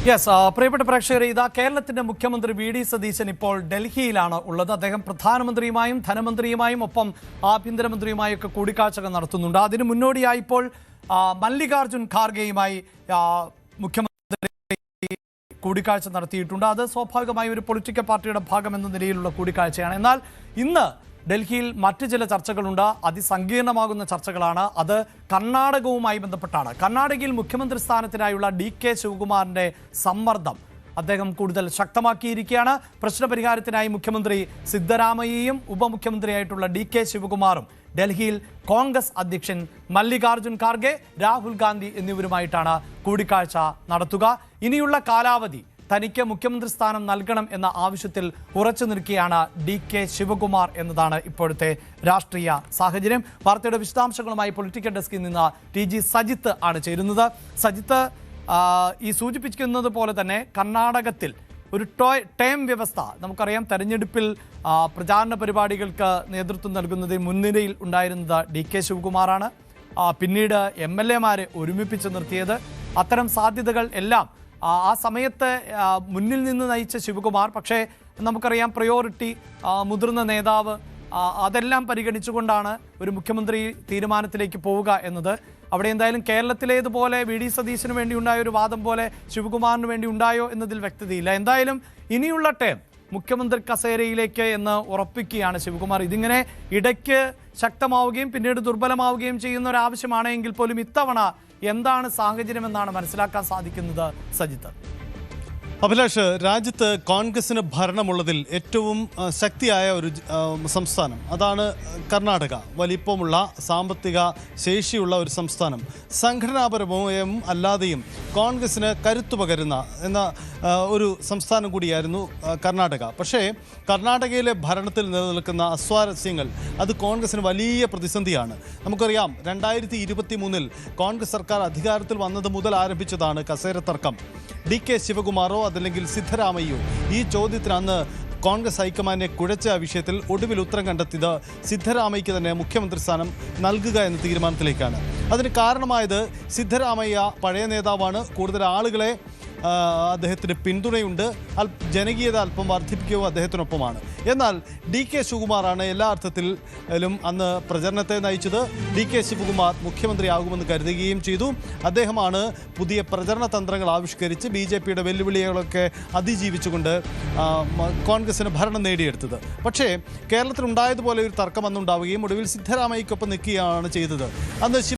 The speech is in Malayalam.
യെസ്, പ്രിയപ്പെട്ട പ്രേക്ഷകരെ, ഇതാ കേരളത്തിന്റെ മുഖ്യമന്ത്രി വി.ഡി. സതീശൻ ഇപ്പോൾ ഡൽഹിയിലാണ് ഉള്ളത്. അദ്ദേഹം പ്രധാനമന്ത്രിയുമായും ധനമന്ത്രിയുമായും ഒപ്പം ആഭ്യന്തരമന്ത്രിയുമായും ഒക്കെ കൂടിക്കാഴ്ചകൾ നടത്തുന്നുണ്ട്. അതിന് മുന്നോടിയായി ഇപ്പോൾ മല്ലികാർജുൻ ഖാർഗെയുമായി മുഖ്യമന്ത്രി കൂടിക്കാഴ്ച നടത്തിയിട്ടുണ്ട്. അത് സ്വാഭാവികമായി ഒരു പൊളിറ്റിക്കൽ പാർട്ടിയുടെ ഭാഗം എന്ന നിലയിലുള്ള കൂടിക്കാഴ്ചയാണ്. എന്നാൽ ഇന്ന് ഡൽഹിയിൽ മറ്റ് ചില ചർച്ചകളുണ്ട്. അതിസങ്കീർണമാകുന്ന ചർച്ചകളാണ്. അത് കർണാടകവുമായി ബന്ധപ്പെട്ടാണ്. കർണാടകയിൽ മുഖ്യമന്ത്രി സ്ഥാനത്തിനായുള്ള ഡി.കെ. ശിവകുമാറിന്റെ സമ്മർദ്ദം അദ്ദേഹം കൂടുതൽ ശക്തമാക്കിയിരിക്കുകയാണ്. പ്രശ്നപരിഹാരത്തിനായി മുഖ്യമന്ത്രി സിദ്ധരാമയ്യയും ഉപമുഖ്യമന്ത്രിയായിട്ടുള്ള ഡി.കെ. ശിവകുമാറും ഡൽഹിയിൽ കോൺഗ്രസ് അധ്യക്ഷൻ മല്ലികാർജുൻ ഖാർഗെ, രാഹുൽ ഗാന്ധി എന്നിവരുമായിട്ടാണ് കൂടിക്കാഴ്ച നടത്തുക. ഇനിയുള്ള കാലാവധി തനിക്ക് മുഖ്യമന്ത്രി സ്ഥാനം നൽകണം എന്ന ആവശ്യത്തിൽ ഉറച്ചു നിൽക്കുകയാണ് ഡി.കെ. ശിവകുമാർ എന്നതാണ് ഇപ്പോഴത്തെ രാഷ്ട്രീയ സാഹചര്യം. വാർത്തയുടെ വിശദാംശങ്ങളുമായി പൊളിറ്റിക്കൽ ഡെസ്കിൽ നിന്ന് ടി.ജി. സജിത്ത് ആണ് ചേരുന്നത്. സജിത്ത്, ഈ സൂചിപ്പിക്കുന്നത് പോലെ തന്നെ കർണാടകത്തിൽ ഒരു ടേം വ്യവസ്ഥ നമുക്കറിയാം. തെരഞ്ഞെടുപ്പിൽ പ്രചാരണ പരിപാടികൾക്ക് നേതൃത്വം നൽകുന്നതിൽ മുൻനിരയിൽ ഉണ്ടായിരുന്നത് ഡി.കെ. ശിവകുമാറാണ്. പിന്നീട് MLA-മാരെ ഒരുമിപ്പിച്ച് നിർത്തിയത്. അത്തരം സാധ്യതകൾ എല്ലാം ആ സമയത്ത് മുന്നിൽ നിന്ന് നയിച്ച ശിവകുമാർ. പക്ഷേ നമുക്കറിയാം, പ്രയോറിറ്റി, മുതിർന്ന നേതാവ്, അതെല്ലാം പരിഗണിച്ചുകൊണ്ടാണ് ഒരു മുഖ്യമന്ത്രി തീരുമാനത്തിലേക്ക് പോവുക എന്നത്. അവിടെ എന്തായാലും കേരളത്തിലേതുപോലെ വി.ഡി. സതീശന് വേണ്ടി ഉണ്ടായ ഒരു വാദം പോലെ ശിവകുമാറിന് വേണ്ടി ഉണ്ടായോ എന്നതിൽ വ്യക്തതയില്ല. എന്തായാലും ഇനിയുള്ള ടേം മുഖ്യമന്ത്രി കസേരയിലേക്ക് എന്ന് ഉറപ്പിക്കുകയാണ് ശിവകുമാർ. ഇതിങ്ങനെ ഇടയ്ക്ക് ശക്തമാവുകയും പിന്നീട് ദുർബലമാവുകയും ചെയ്യുന്ന ഒരു ആവശ്യമാണെങ്കിൽ പോലും ഇത്തവണ എന്താണ് സാഹചര്യമെന്നാണ് മനസ്സിലാക്കാൻ സാധിക്കുന്നത് സജിത്ത്? അഭിലാഷ്, രാജ്യത്ത് കോൺഗ്രസിന് ഭരണമുള്ളതിൽ ഏറ്റവും ശക്തിയായ ഒരു സംസ്ഥാനം അതാണ് കർണാടക. വലിപ്പമുള്ള സാമ്പത്തിക ശേഷിയുള്ള ഒരു സംസ്ഥാനം. സംഘടനാപരമായും അല്ലാതെയും കോൺഗ്രസിന് കരുത്തു പകരുന്ന എന്ന ഒരു സംസ്ഥാനം കൂടിയായിരുന്നു കർണാടക. പക്ഷേ കർണാടകയിലെ ഭരണത്തിൽ നിലനിൽക്കുന്ന അസ്വാരസ്യങ്ങൾ അത് കോൺഗ്രസിന് വലിയ പ്രതിസന്ധിയാണ്. നമുക്കറിയാം, 2023 കോൺഗ്രസ് സർക്കാർ അധികാരത്തിൽ വന്നത് മുതൽ ആരംഭിച്ചതാണ് കസേര തർക്കം. ഡി.കെ. ശിവകുമാറോ അതല്ലെങ്കിൽ സിദ്ധരാമയ്യോ ഈ ചോദ്യത്തിന് അന്ന് കോൺഗ്രസ് ഹൈക്കമാൻഡിനെ കുഴച്ച വിഷയത്തിൽ ഒടുവിൽ ഉത്തരം കണ്ടെത്തിയത് സിദ്ധരാമയ്യക്ക് തന്നെ മുഖ്യമന്ത്രി സ്ഥാനം നൽകുക എന്ന തീരുമാനത്തിലേക്കാണ്. അതിന് കാരണമായത് സിദ്ധരാമയ്യ പഴയ നേതാവാണ്. കൂടുതൽ ആളുകളെ അദ്ദേഹത്തിന് പിന്തുണയുണ്ട്. ജനകീയത അല്പം വർദ്ധിപ്പിക്കുക അദ്ദേഹത്തിനൊപ്പമാണ്. എന്നാൽ ഡി.കെ. ശിവകുമാറാണ് എല്ലാ അർത്ഥത്തിലും അന്ന് പ്രചരണത്തെ നയിച്ചത്. ഡി.കെ. ശിവകുമാർ മുഖ്യമന്ത്രിയാകുമെന്ന് കരുതുകയും ചെയ്തു. അദ്ദേഹമാണ് പുതിയ പ്രചരണ തന്ത്രങ്ങൾ ആവിഷ്കരിച്ച് BJPയുടെ വെല്ലുവിളികളൊക്കെ അതിജീവിച്ചുകൊണ്ട് കോൺഗ്രസിന് ഭരണം നേടിയെടുത്തത്. പക്ഷേ കേരളത്തിലുണ്ടായതുപോലെ ഒരു തർക്കം അന്നുണ്ടാവുകയും ഒടുവിൽ സിദ്ധരാമയ്യക്കൊപ്പം നിൽക്കുകയാണ് ചെയ്തത്. അന്ന്